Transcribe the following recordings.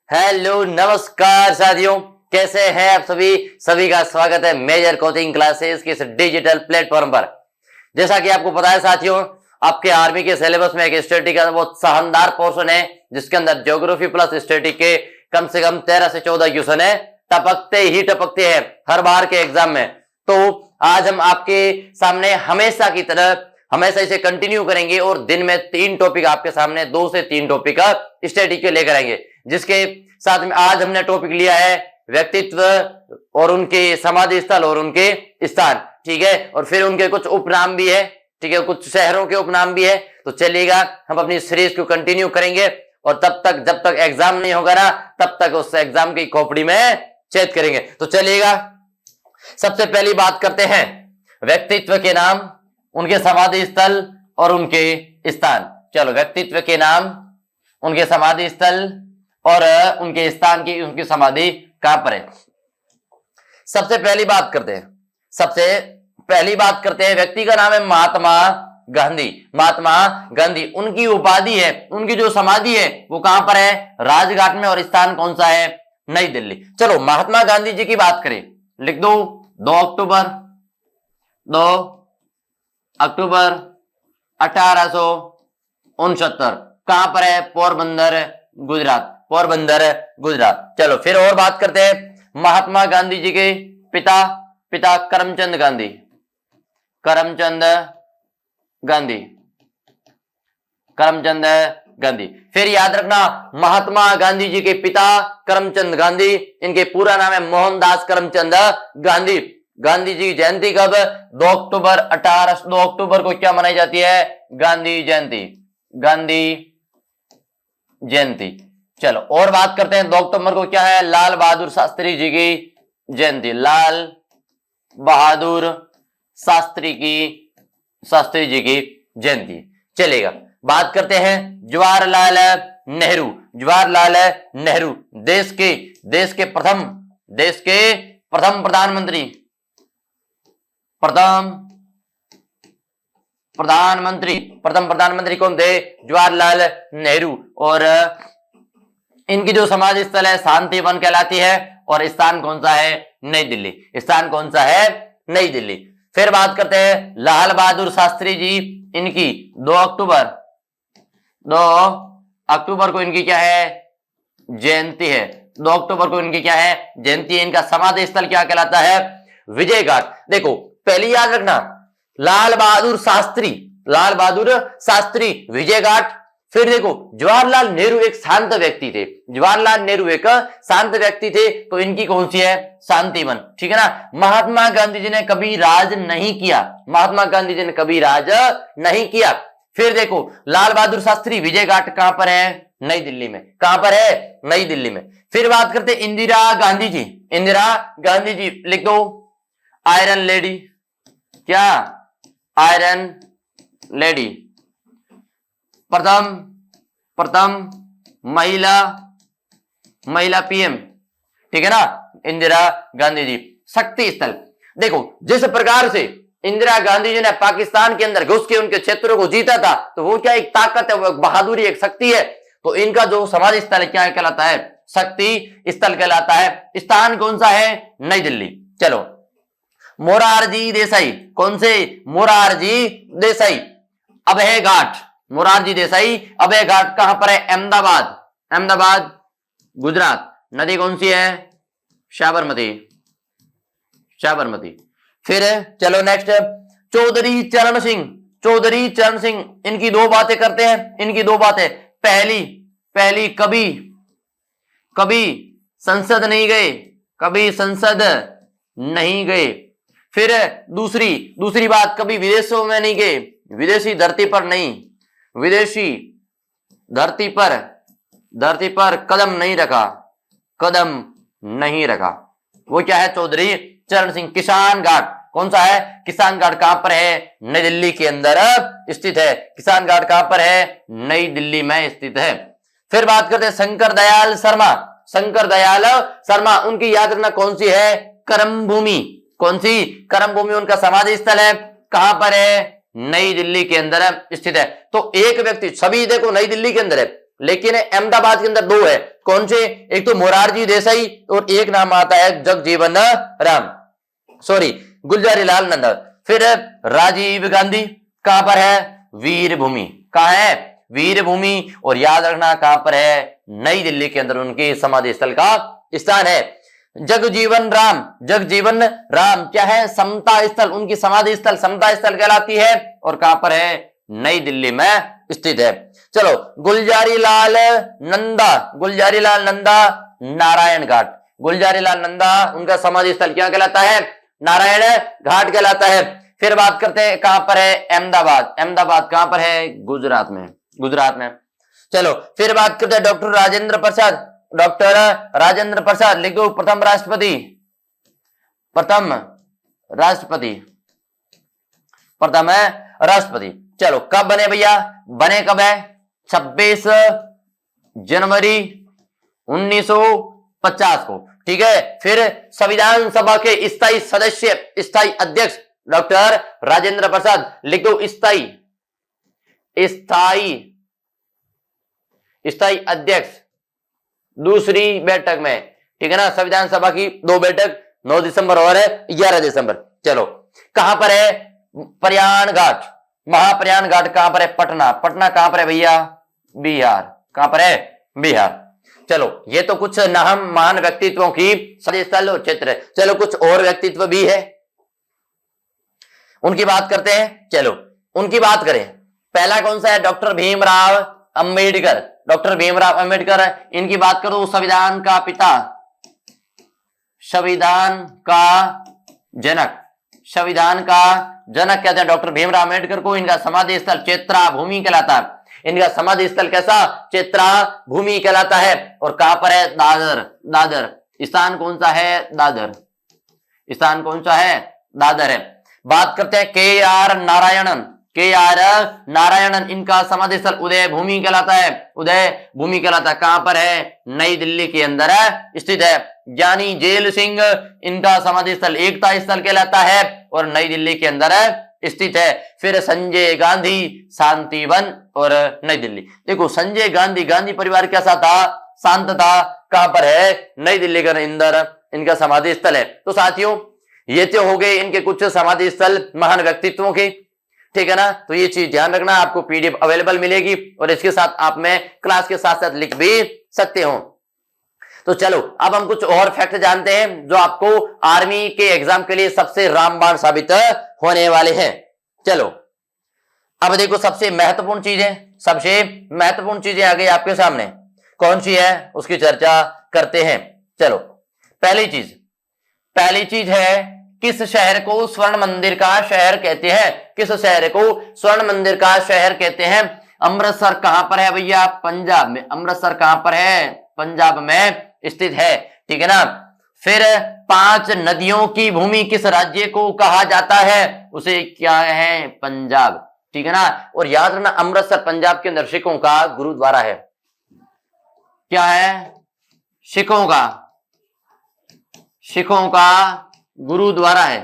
Hello नमस्कार साथियों, कैसे हैं आप सभी। सभी का स्वागत है मेजर कोचिंग क्लासेस के इस डिजिटल प्लेटफॉर्म पर। जैसा कि आपको पता है साथियों, आपके आर्मी के सिलेबस में एक स्टैटिक का बहुत शानदार पोर्शन है जिसके अंदर ज्योग्राफी प्लस स्टैटिक के कम से कम 13 से 14 क्वेश्चन है, टपकते ही टपकते हैं हर बार के एग्जाम में। तो आज हम आपके सामने हमेशा की तरह हमेशा इसे कंटिन्यू करेंगे और दिन में 3 टॉपिक आपके सामने 2 से 3 टॉपिक स्टैटिक के लेकर आएंगे, जिसके साथ में आज हमने टॉपिक लिया है व्यक्तित्व और उनके समाधि स्थल और उनके स्थान। ठीक है, और फिर उनके कुछ उपनाम भी है। ठीक है, कुछ शहरों के उपनाम भी है। तो चलिएगा, हम अपनी सीरीज को कंटिन्यू करेंगे और तब तक जब तक एग्जाम नहीं होगा ना, तब तक उस एग्जाम की खोपड़ी में छेद करेंगे। तो चलिएगा, सबसे पहली बात करते हैं व्यक्तित्व के नाम, उनके समाधि स्थल और उनके स्थान। चलो, व्यक्तित्व के नाम, उनके समाधि स्थल और उनके स्थान की, उनकी समाधि कहां पर है। सबसे पहली बात करते हैं व्यक्ति का नाम है महात्मा गांधी। महात्मा गांधी, उनकी उपाधि है, उनकी जो समाधि है वो कहां पर है, राजघाट में, और स्थान कौन सा है, नई दिल्ली। चलो, महात्मा गांधी जी की बात करें, लिख दो 2 अक्टूबर 1869। कहां पर है, पोरबंदर गुजरात। चलो, फिर और बात करते हैं महात्मा गांधी जी के पिता करमचंद गांधी। फिर याद रखना, महात्मा गांधी जी के पिता करमचंद गांधी, इनके पूरा नाम है मोहनदास करमचंद गांधी। गांधी जी की जयंती कब, 2 अक्टूबर को क्या मनाई जाती है, गांधी जयंती। चलो, और बात करते हैं 2 अक्टूबर को क्या है, लाल बहादुर शास्त्री जी की जयंती। शास्त्री जी की जयंती। चलेगा, बात करते हैं जवाहरलाल नेहरू, देश के प्रथम प्रधानमंत्री कौन थे, जवाहरलाल नेहरू। और इनकी जो समाधि स्थल है शांतिवन कहलाती है, और स्थान कौन सा है, नई दिल्ली। फिर बात करते हैं लाल बहादुर शास्त्री जी, इनकी 2 अक्टूबर को इनकी क्या है, जयंती है। 2 अक्टूबर को इनकी क्या है, जयंती है। इनका समाधि स्थल क्या कहलाता है, विजय घाट। देखो, पहली याद रखना, लाल बहादुर शास्त्री विजय घाट। फिर देखो, जवाहरलाल नेहरू एक शांत व्यक्ति थे, तो इनकी कौन सी है, शांतिवन। ठीक है ना। महात्मा गांधी जी ने कभी राज नहीं किया। फिर देखो, लाल बहादुर शास्त्री विजय घाट कहां पर है, नई दिल्ली में। फिर बात करते इंदिरा गांधी जी, लिख दो आयरन लेडी। क्या, आयरन लेडी, प्रथम महिला पीएम। ठीक है ना, इंदिरा गांधी जी। शक्ति स्थल, देखो, जिस प्रकार से इंदिरा गांधी जी ने पाकिस्तान के अंदर घुस के उनके क्षेत्रों को जीता था, तो वो क्या एक ताकत है, वो एक बहादुरी, एक शक्ति है। तो इनका जो समाधि स्थल क्या कहलाता है, शक्ति स्थल कहलाता है। स्थान कौन सा है, नई दिल्ली। चलो, मोरारजी देसाई, कौन से, मोरारजी देसाई अभय घाट कहां पर है, अहमदाबाद गुजरात। नदी कौन सी है, साबरमती। फिर चलो नेक्स्ट, चौधरी चरण सिंह, इनकी 2 बातें करते हैं। पहली, कभी संसद नहीं गए। फिर दूसरी बात, कभी विदेशों में नहीं गए, विदेशी धरती पर कदम नहीं रखा। वो क्या है, चौधरी चरण सिंह। किसान घाट कौन सा है, किसान घाट कहां पर है, नई दिल्ली के अंदर स्थित है। किसान घाट कहां पर है, नई दिल्ली में स्थित है। फिर बात करते हैं शंकर दयाल शर्मा, उनकी याद रखना कौन सी है, कर्म भूमि। उनका समाधि स्थल है, कहां पर है, नई दिल्ली के अंदर स्थित है। तो एक व्यक्ति, सभी देखो नई दिल्ली के अंदर है, लेकिन अहमदाबाद के अंदर दो है। कौन से? एक तो मोरारजी देसाई और एक नाम आता है जगजीवन राम, सॉरी गुलजारी लाल नंदा। फिर राजीव गांधी कहां पर है? वीरभूमि। कहां है? वीरभूमि। और याद रखना कहां पर है? नई दिल्ली के अंदर उनकी समाधि स्थल का स्थान है। जगजीवन राम, जगजीवन राम क्या है? समता स्थल, उनकी समाधि स्थल समता स्थल कहलाती है और कहां पर है? नई दिल्ली में स्थित है। चलो गुलजारी लाल नंदा, गुलजारी लाल नंदा नारायण घाट, गुलजारी लाल नंदा उनका समाधि स्थल क्या कहलाता है? नारायण घाट कहलाता है। फिर बात करते हैं कहां पर है? अहमदाबाद, अहमदाबाद कहां पर है? गुजरात में, गुजरात में। चलो फिर बात करते हैं डॉक्टर राजेंद्र प्रसाद, डॉक्टर राजेंद्र प्रसाद लिख दो प्रथम राष्ट्रपति, प्रथम राष्ट्रपति, प्रथम है राष्ट्रपति। चलो कब बने भैया? बने कब है? 26 जनवरी 1950 को, ठीक है। फिर संविधान सभा के स्थायी सदस्य, स्थायी अध्यक्ष डॉक्टर राजेंद्र प्रसाद लिख दो स्थायी, स्थायी, स्थायी अध्यक्ष दूसरी बैठक में, ठीक है ना। संविधान सभा की दो बैठक 9 दिसंबर और 11 दिसंबर। चलो कहां पर है? प्रयाण घाट, महाप्रयाण घाट कहां पर है? पटना, पटना कहां पर है भैया? बिहार, कहां पर है? बिहार। चलो ये तो कुछ नाम महान व्यक्तित्वों की समाधि स्थल और क्षेत्र है। चलो कुछ और व्यक्तित्व भी है, उनकी बात करते हैं। चलो उनकी बात करें। पहला कौन सा है? Doctor Bhimrao Ambedkar, doctor Bhimrao Ambedkar. इनकी बात करो, संविधान का पिता, संविधान का जनक, संविधान का जनक कहते हैं डॉक्टर भीमराव अंबेडकर को। इनका समाधि स्थल चेत्रा भूमि कहलाता है। इनका समाधि स्थल कैसा? चेत्रा भूमि कहलाता है। और कहां पर है? दादर, दादर। स्थान कौन सा है? दादर, स्थान कौन सा है? दादर है। बात करते हैं के आर नारायणन, के आर नारायणन, इनका समाधि स्थल उदय भूमि कहलाता है, उदय भूमि कहलाता है। कहां पर है? नई दिल्ली के अंदर स्थित है। ज्ञानी जेल सिंह, इनका समाधि स्थल एकता स्थल कहलाता है और नई दिल्ली के अंदर स्थित है। फिर संजय गांधी शांतिवन और नई दिल्ली। देखो संजय गांधी, गांधी परिवार कैसा था? शांत था। कहां पर है? नई दिल्ली के अंदर इनका समाधि स्थल है। तो साथियों ये तो हो गए इनके कुछ समाधि स्थल महान व्यक्तित्वों के, ठीक है ना। तो ये चीज ध्यान रखना, आपको पीडीएफ अवेलेबल मिलेगी और इसके साथ आप में क्लास के साथ साथ लिख भी सकते हो। तो चलो अब हम कुछ और फैक्ट जानते हैं जो आपको आर्मी के एग्जाम के लिए सबसे रामबाण साबित होने वाले हैं। चलो अब देखो सबसे महत्वपूर्ण चीजें, सबसे महत्वपूर्ण चीजें आ गई आपके सामने। कौन सी है उसकी चर्चा करते हैं। चलो पहली चीज है किस शहर को स्वर्ण मंदिर का शहर कहते हैं? किस शहर को स्वर्ण मंदिर का शहर कहते हैं? अमृतसर कहां पर है भैया? पंजाब में। अमृतसर कहां पर है? पंजाब में स्थित है, ठीक है ना। फिर 5 नदियों की भूमि किस राज्य को कहा जाता है? उसे क्या है? पंजाब, ठीक है ना। और याद रखना अमृतसर पंजाब के अंदर सिखों का गुरुद्वारा है। क्या है? सिखों का गुरुद्वारा है,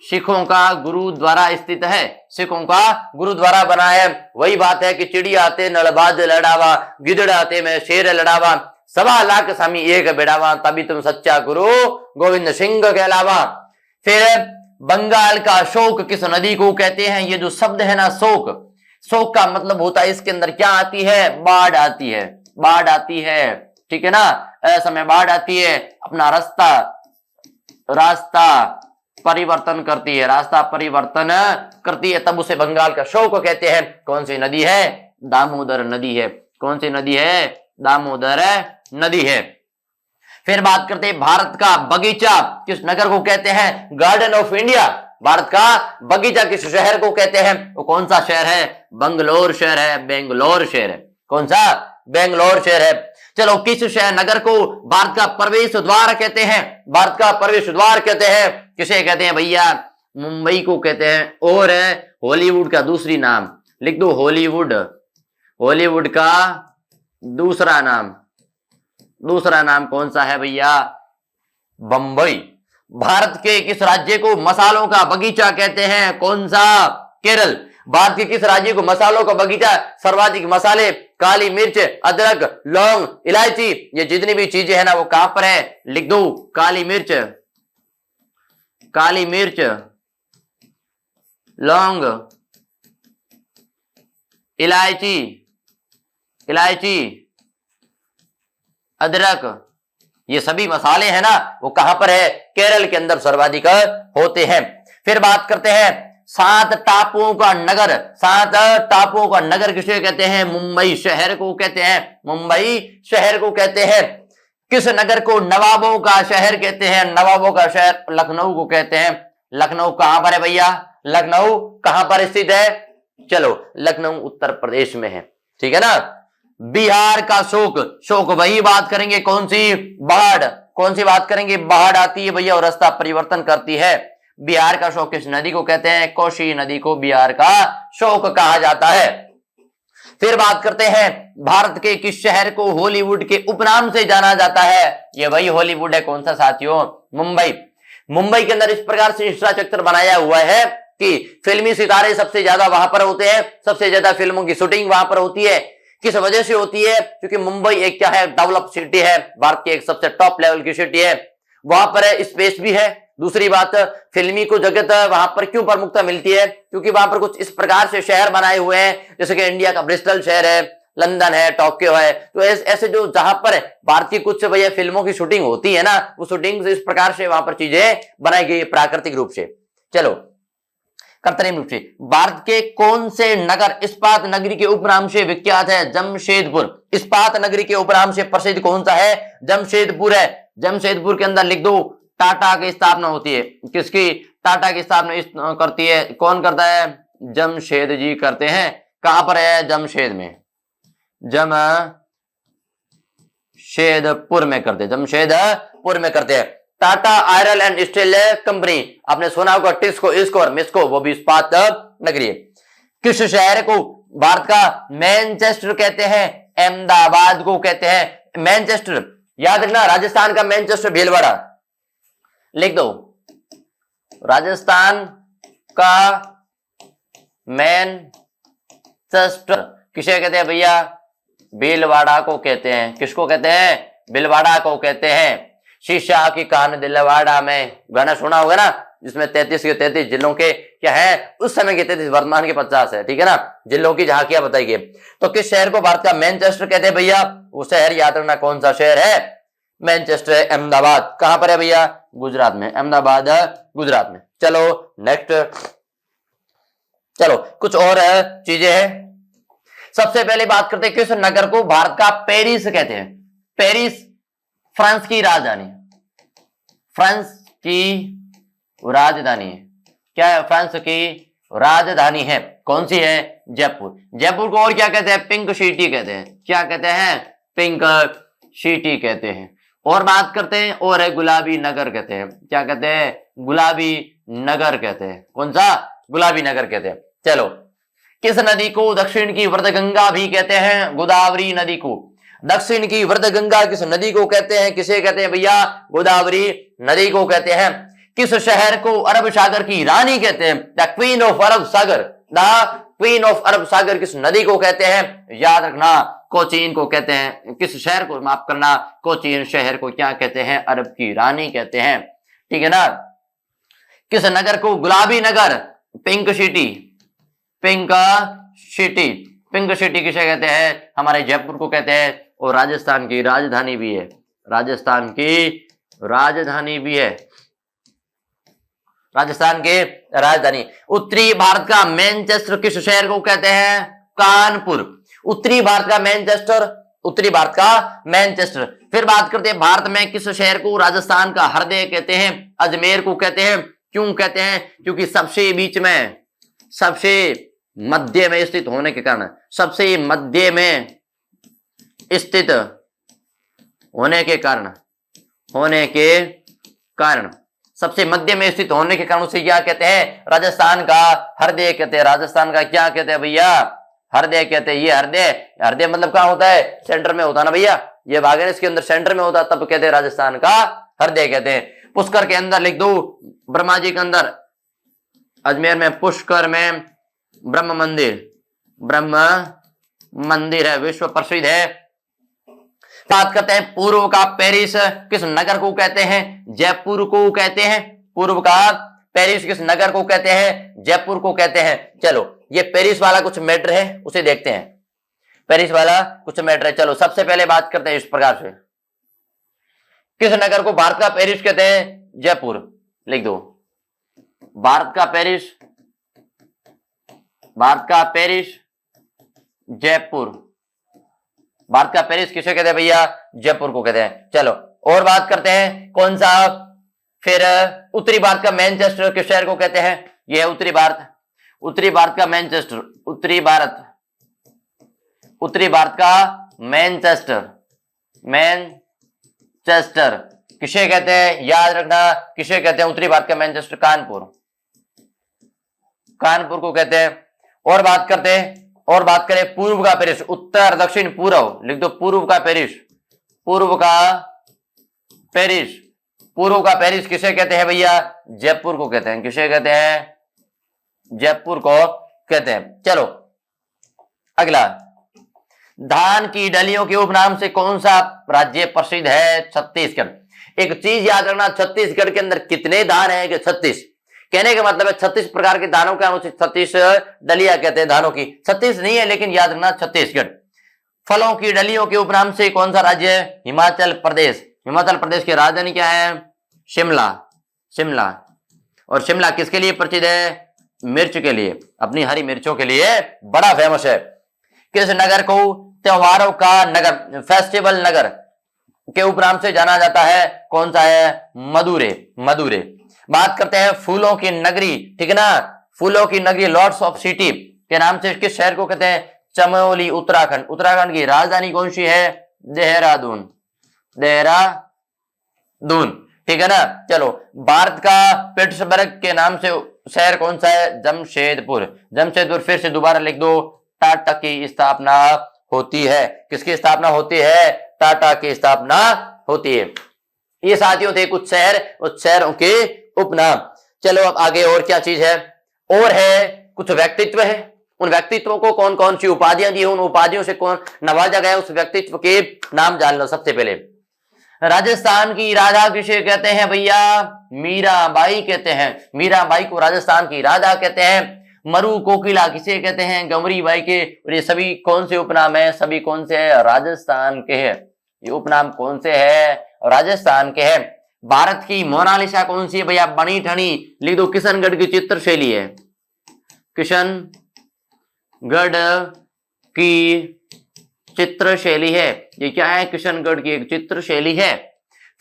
सिखों का गुरुद्वारा स्थित है, सिखों का गुरुद्वारा बना है। वही बात है कि चिड़िया आते नलबाज लड़ावा, गिदड़ आते में शेर लड़ावा, 1.25 लाख स्वामी एक बेड़ावा, तभी तुम सच्चा गुरु गोविंद सिंह कहलावा। फिर बंगाल का शोक किस नदी को कहते हैं? ये जो शब्द है ना शोक, शोक का मतलब होता है इसके अंदर क्या आती है? बाढ़ आती है, बाढ़ आती है, ठीक है ना। ऐसा में बाढ़ आती है, अपना रास्ता परिवर्तन करती है, रास्ता परिवर्तन करती है, तब उसे बंगाल का शोक कहते हैं। कौन सी नदी है? दामोदर नदी है। कौन सी नदी है? दामोदर नदी है। फिर बात करते हैं भारत का बगीचा किस नगर को कहते हैं? Garden of India. भारत का बगीचा किस शहर को कहते हैं? वो कौन सा शहर है? बंगलोर शहर है, बेंगलोर शहर है। कौन सा? बेंगलोर शहर है। चलो किस शहर नगर को भारत का प्रवेश द्वार कहते हैं? भारत का प्रवेश द्वार कहते हैं किसे कहते हैं भैया? मुंबई को कहते हैं। और है हॉलीवुड का दूसरी नाम, लिख दो हॉलीवुड, हॉलीवुड का दूसरा नाम कौन सा है भैया? बंबई। भारत के किस राज्य को मसालों का बगीचा कहते हैं? कौन सा? केरल। भारत के किस राज्य को मसालों का बगीचा, सर्वाधिक मसाले, काली मिर्च, अदरक, लौंग, इलायची, ये जितनी भी चीजें है ना वो कहां पर है, लिख दो। काली मिर्च, काली मिर्च, लौंग, इलायची, इलायची, अदरक, ये सभी मसाले हैं ना वो कहां पर है, केरल के अंदर सर्वाधिक होते हैं। फिर बात करते हैं 7 टापुओं का नगर। 7 टापुओं का नगर किसे कहते हैं, मुंबई शहर को कहते हैं, मुंबई शहर को कहते हैं। किस नगर को नवाबों का शहर कहते हैं, नवाबों का शहर लखनऊ को कहते हैं। लखनऊ कहां पर है भैया, लखनऊ कहां पर स्थित है, चलो लखनऊ उत्तर प्रदेश में है, ठीक है ना। बिहार का शोक, शोक वही बात करेंगे कौन सी, बाढ़, कौन सी बात करेंगे, बाढ़ आती है भैया और रास्ता परिवर्तन करती है। बिहार का शोक किस नदी को कहते हैं, कोसी नदी को बिहार का शोक कहा जाता है। फिर बात करते हैं भारत के किस शहर को हॉलीवुड के उपनाम से जाना जाता है, ये वही हॉलीवुड है, कौन सा साथियों, मुंबई। मुंबई के अंदर इस प्रकार से इंफ्रास्ट्रक्चर बनाया हुआ है कि फिल्मी सितारे सबसे ज्यादा वहां पर होते हैं, सबसे ज्यादा फिल्मों की शूटिंग वहां पर होती है। किस वजह से होती है, क्योंकि मुंबई एक क्या है, डेवलप सिटी है, भारत की एक सबसे टॉप लेवल की सिटी है, वहां पर स्पेस भी है। दूसरी बात, फिल्मी को जगत वहां पर क्यों प्रमुखता मिलती है, क्योंकि वहां पर कुछ इस प्रकार से शहर बनाए हुए हैं, जैसे कि इंडिया का ब्रिस्टल शहर है, लंदन है, टोक्यो है, तो ऐसे जो जहां पर भारत की कुछ भैया फिल्मों की शूटिंग होती है ना, वो शूटिंग इस प्रकार से वहां पर चीजें बनाई गई प्राकृतिक रूप से। चलो कृत्रिम रूप से, भारत के कौन से नगर इस्पात नगरी के उपनाम से विख्यात है, जमशेदपुर। इस्पात नगरी के उपनाम से प्रसिद्ध कौन सा है, जमशेदपुर है। जमशेदपुर के अंदर लिख दो, टाटा की स्थापना होती है, किसकी, टाटा की स्थापना करती है, कौन करता है, जमशेद जी करते हैं। कहां पर है, जमशेद में, जमशेदपुर में करते, जमशेदपुर में करते हैं। Tata iron and steel company, आपने सुना होगा टिस्को, इसको और मिस्को, वो भी इस्पात नगरी है। किस शहर को भारत का मैनचेस्टर कहते हैं, अहमदाबाद को कहते हैं मैनचेस्टर। याद रखना, राजस्थान का मैनचेस्टर भीलवाड़ा, लिख दो, राजस्थान का मैनचेस्टर किसे कहते हैं भैया, भीलवाड़ा को कहते हैं। किसको कहते हैं, भीलवाड़ा को कहते हैं। शीशा की कान दिलवाड़ा में गाना सुना होगा ना, जिसमें 33 के 33 जिलों के क्या है, उस समय के 33, वर्तमान के 50 है, ठीक है ना, जिलों की झांकियां बताई गई। तो किस शहर को भारत का मैनचेस्टर कहते हैं भैया, वो शहर याद रखना कौन सा शहर है, मैनचेस्टर है। अहमदाबाद कहां पर है भैया, गुजरात में, अहमदाबाद गुजरात में। चलो नेक्स्ट, चलो कुछ और चीजें हैं। सबसे पहले बात करते हैं किस नगर को भारत का पेरिस कहते हैं। पेरिस फ्रांस की राजधानी, फ्रांस की राजधानी है, क्या है, फ्रांस की राजधानी है, कौन सी है, जयपुर। जयपुर को और क्या कहते हैं, पिंक सिटी कहते हैं। क्या कहते हैं, पिंक सिटी कहते हैं। और बात करते हैं, और है गुलाबी नगर कहते हैं। क्या कहते हैं, गुलाबी नगर कहते हैं। कौन सा, गुलाबी नगर कहते हैं। चलो, किस नदी को दक्षिण की वृद्धगंगा भी कहते हैं, गोदावरी नदी को। दक्षिण की वृद्धगंगा किस नदी को कहते हैं, किसे कहते हैं भैया, गोदावरी नदी को कहते हैं। किस शहर को अरब सागर की रानी कहते हैं, the queen of Arab Sagar, the queen of Arab Sagar किस नदी को कहते हैं, याद रखना कोचीन को कहते हैं। किस शहर को, माफ करना, कोचीन शहर को क्या कहते हैं, अरब की रानी कहते हैं, ठीक है ना। किस नगर को गुलाबी नगर, pink city, pink city, pink city किसे कहते हैं, हमारे जयपुर को कहते हैं। और राजस्थान की राजधानी भी है, राजस्थान की राजधानी भी है, राजस्थान के राजधानी। उत्तरी भारत का मैनचेस्टर किस शहर को कहते हैं, कानपुर। उत्तरी भारत का मैनचेस्टर, उत्तरी भारत का मैनचेस्टर। फिर बात करते हैं भारत में किस शहर को राजस्थान का हृदय कहते हैं, अजमेर को कहते हैं। क्यों कहते हैं, क्योंकि सबसे बीच में, सबसे मध्य में स्थित होने के कारण, सबसे मध्य में स्थित होने के कारण, सबसे मध्य में स्थित होने के कारण उसे क्या कहते हैं, राजस्थान का हृदय कहते हैं। राजस्थान का क्या कहते हैं भैया, हृदय कहते हैं। ये हृदय, हृदय मतलब कहां होता है, सेंटर में होता है ना भैया, ये भाग है इसके अंदर सेंटर में होता, तब कहते हैं राजस्थान का हृदय कहते हैं। पुष्कर के अंदर लिख दो, ब्रह्मा जी के अंदर, अजमेर में पुष्कर में ब्रह्म मंदिर, ब्रह्म मंदिर है, विश्व प्रसिद्ध है। बात करते हैं पूर्व का पेरिस किस नगर को कहते हैं? जयपुर को कहते हैं। पूर्व का पेरिस किस नगर को कहते हैं? जयपुर को कहते हैं। चलो ये पेरिस वाला कुछ मैटर है, उसे देखते हैं। पेरिस वाला कुछ मैटर है। चलो सबसे पहले बात करते हैं इस प्रकार से, किस नगर को भारत का पेरिस कहते हैं? जयपुर। लिख दो, भारत का पेरिस, भारत का पेरिस जयपुर। भारत का पेरिस किसे कहते हैं भैया? जयपुर को कहते हैं। चलो और बात करते हैं कौन सा, फिर उत्तरी भारत का मैनचेस्टर किस शहर को कहते हैं? यह है उत्तरी भारत, उत्तरी भारत का मैनचेस्टर, उत्तरी भारत, उत्तरी भारत का मैनचेस्टर, मैनचेस्टर किसे कहते हैं? याद रखना, किसे कहते हैं उत्तरी भारत का मैनचेस्टर? कानपुर, कानपुर को कहते हैं। और बात करते हैं, और बात करें पूर्व का पेरिस, उत्तर दक्षिण पूर्व। लिख दो पूर्व का पेरिस, पूर्व का पेरिस, पूर्व का पेरिस किसे कहते हैं भैया? जयपुर को कहते हैं। किसे कहते हैं? जयपुर को कहते हैं। चलो अगला, धान की डलियों के उपनाम से कौन सा राज्य प्रसिद्ध है? छत्तीसगढ़। एक चीज याद रखना, छत्तीसगढ़ के अंदर कितने धान है? कि 36। कहने का मतलब है 36 प्रकार के धानों का 36 डलिया कहते हैं धानों की। 36 नहीं है, लेकिन याद रखना छत्तीसगढ़। फलों की डलियों के उपनाम से कौन सा राज्य है? हिमाचल प्रदेश। हिमाचल प्रदेश की राजधानी क्या है? शिमला, शिमला। और शिमला किसके लिए प्रसिद्ध है? मिर्च के लिए, अपनी हरी मिर्चों के लिए बड़ा फेमस है। किस नगर को त्योहारों का नगर, फेस्टिवल नगर के उपनाम से जाना जाता है? कौन सा है? मदुरै, मदुरै। बात करते हैं फूलों की नगरी, ठीक है ना, फूलों की नगरी लॉर्ड्स ऑफ सिटी के नाम से किस शहर को कहते हैं? चमोली, उत्तराखंड। उत्तराखंड की राजधानी कौन सी है? देहरादून, देहरादून, ठीक है ना। चलो भारत का पिट्सबर्ग के नाम से शहर कौन सा है? जमशेदपुर, जमशेदपुर। फिर से दोबारा लिख दो, टाटा की स्थापना होती है। किसकी स्थापना होती है? टाटा की स्थापना होती है। ये साथियों थे कुछ शहर, उस शहरों के उपनाम। चलो अब आगे और क्या चीज है? और है कुछ व्यक्तित्व है, उन व्यक्तित्वों को कौन कौन सी उपाधियां दी, उन उपाधियों से कौन नवाजा गया, उस व्यक्तित्व के नाम जान लो। सबसे पहले राजस्थान की राधा किसे कहते हैं भैया? मीराबाई कहते हैं। मीराबाई को राजस्थान की राधा कहते हैं। मरु कोकिला किसे कहते हैं? गंवरी बाई के। और ये सभी कौन से उपनाम है? सभी कौन से है? राजस्थान के हैं। ये उपनाम कौन से है? राजस्थान के हैं। भारत की मोनालिसा कौन सी है भैया? बनी ठनी। लिख दो, किशनगढ़ की चित्रशैली है, किशनगढ़ की चित्रशैली है। ये क्या है? किशनगढ़ की एक चित्रशैली है।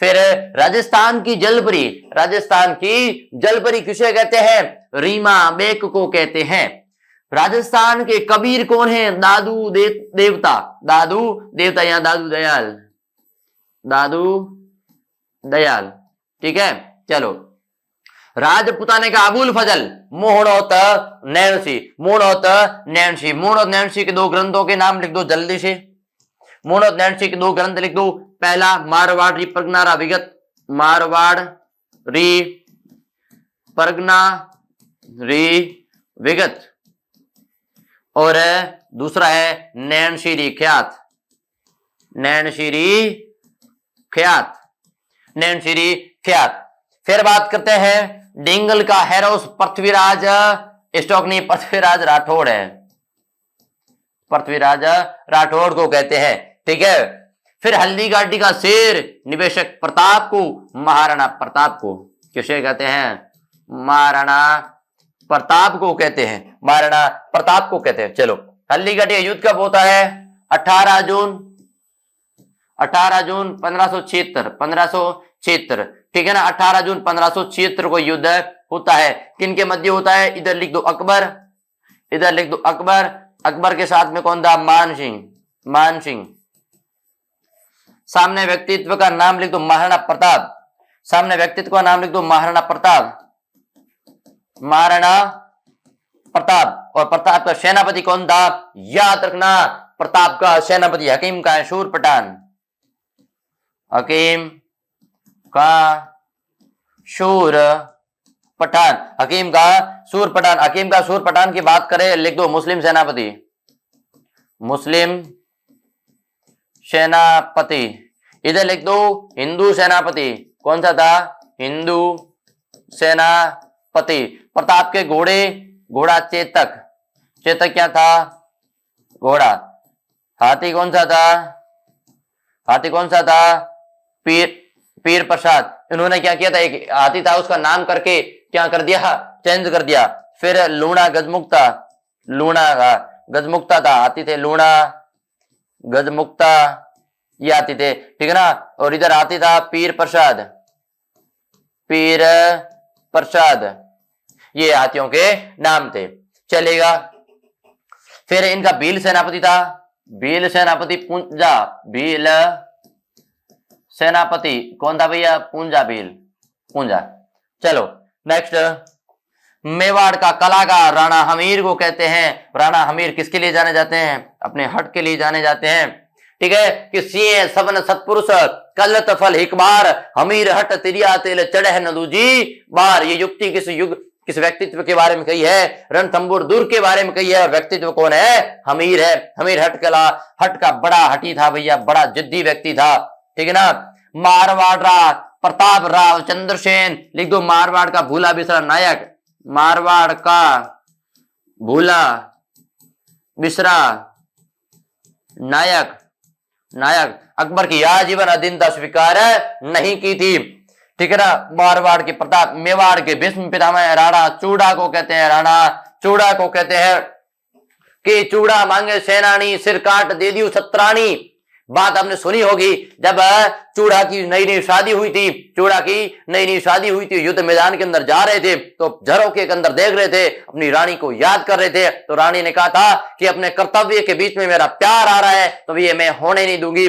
फिर राजस्थान की जलपरी, राजस्थान की जलपरी किसे कहते हैं? रीमा बेक को कहते हैं। राजस्थान के कबीर कौन है? दादू देवता, दादू देवता या दादू दयाल, दादू दयाल, ठीक है। चलो राजपुताने का अबुल फजल, Mohnot Nancy, Mohnot Nancy. Mohnot Nancy के दो ग्रंथों के नाम लिख दो जल्दी से। मोहनोत नैन्सी के दो ग्रंथ लिख दो। पहला मारवाड़ी परगना विगत, मारवाड़ी परगना विगत, और दूसरा है नैनशीरी ख्यात, नैनशीरी ख्यात, नैनशीरी ख्यात। फिर बात करते हैं डिंगल का हेरोस पृथ्वीराज स्टॉक नहीं, पृथ्वीराज राठौड़ है, पृथ्वीराज राठौड़ को कहते हैं, ठीक है। फिर हल्दीघाटी का शेर निवेशक प्रताप को, महाराणा प्रताप को किसे कहते हैं? महाराणा प्रताप को कहते हैं, महाराणा प्रताप को कहते हैं। चलो हल्दीघाटी का युद्ध कब होता है? 18 जून 1576, ठीक है ना। 18 जून 1576 को युद्ध होता है। किनके मध्य होता है? इधर लिख दो अकबर, इधर लिख दो अकबर, अकबर के साथ में कौन था? मान सिंह, मान सिंह। सामने व्यक्तित्व का नाम लिख दो महाराणा प्रताप, सामने व्यक्तित्व का नाम लिख दो महाराणा प्रताप, महाराणा प्रताप। और प्रताप का सेनापति कौन था? याद रखना, प्रताप का सेनापति हकीम का है शूर पठान, हकीम का शूर पठान, हकीम का सूर पठान, हकीम का सूर पठान की बात करें, लिख दो मुस्लिम सेनापति, मुस्लिम सेनापति। इधर लिख दो हिंदू सेनापति, कौन सा था, हिंदू सेनापति। प्रताप के घोड़े, घोड़ा चेतक, चेतक क्या था, घोड़ा। हाथी कौन सा था, हाथी कौन सा था, पीर प्रसाद। इन्होंने क्या किया था, एक हाथी था उसका नाम करके क्या कर दिया, चेंज कर दिया। फिर लूणा गजमुक्ता, लूणा गजमुक्ता था, हाथी थे लूणा गजमुक्ता, ये हाथी थे, ठीक है ना। और इधर हाथी था पीर प्रसाद, पीर प्रसाद, ये हाथियों के नाम थे, चलेगा। फिर इनका भील सेनापति था, भील सेनापति पूंजा, भील सेनापति कौन था भैया, पूंजा भील, पूंजा। चलो नेक्स्ट, मेवाड़ का कलाकार राणा हमीर को कहते हैं। राणा हमीर किसके लिए जाने जाते हैं, अपने हट के लिए जाने जाते हैं, ठीक है। कि सिंह सवन सतपुरुष कलत फल हिक बार, हमीर हट तिरिया तेल चढ़े न दूजी बार। ये युक्ति किस युग, किस व्यक्तित्व के बारे में कही है, रणथंबोर दुर्ग के बारे में कही है, और व्यक्तित्व कौन है, हमीर है। हमीर हट का बड़ा हटी था भैया, बड़ा जिद्दी व्यक्ति था, ठीक है ना। मारवाड़ प्रताप राव चंद्रसेन, लिख दो मारवाड़ का भूला बिसरा नायक, मारवाड़ का भूला बिसरा नायक, नायक अकबर की आजीवन अधीनता स्वीकार नहीं की थी, ठीक है ना। मारवाड़ के प्रताप, मेवाड़ के भीष्म पितामह राणा चूड़ा को कहते हैं, राणा चूड़ा को कहते हैं कि चूड़ा मांगे सेनानी, सिर काट दे दियो छत्राणी। बात आपने सुनी होगी, जब चूड़ा की नई नई शादी हुई थी, चूड़ा की नई नई शादी हुई थी, युद्ध मैदान के अंदर जा रहे थे, तो झरोखे के अंदर देख रहे थे, अपनी रानी को याद कर रहे थे। तो रानी ने कहा था कि अपने कर्तव्य के बीच में मेरा प्यार आ रहा है, तो ये मैं होने नहीं दूंगी।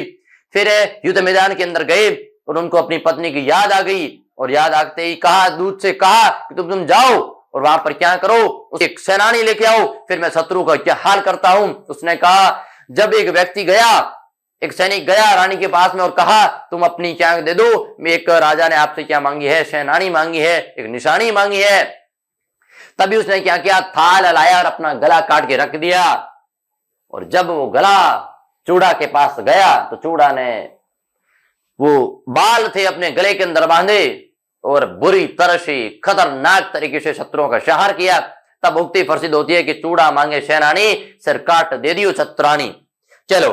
फिर युद्ध मैदान के अंदर गए और उनको अपनी पत्नी की याद आ गई, और याद आते ही कहा, दूत से कहा कि तुम जाओ और वहां पर क्या करो, एक सेनानी लेके आओ, फिर मैं शत्रु का क्या हाल करता हूं। उसने कहा, जब एक व्यक्ति गया, एक सैनिक गया रानी के पास में और कहा, तुम अपनी क्या दे दो, एक राजा ने आपसे क्या मांगी है, सेनानी मांगी है, एक निशानी मांगी है। तभी उसने क्या किया, थाल लाया और अपना गला काट के रख दिया। और जब वो गला चूड़ा के पास गया, तो चूड़ा ने वो बाल थे अपने गले के अंदर बांधे और बुरी तरह से खतरनाक तरीके से शत्रुओं का संहार किया। तब उक्ति प्रसिद्ध होती है कि चूड़ा मांगे सेनानी, सिर काट दे दियो छत्राणी। चलो,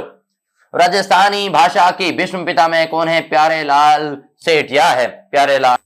राजस्थानी भाषा की भीष्म पितामह कौन है, प्यारे लाल सेठ, या है प्यारे लाल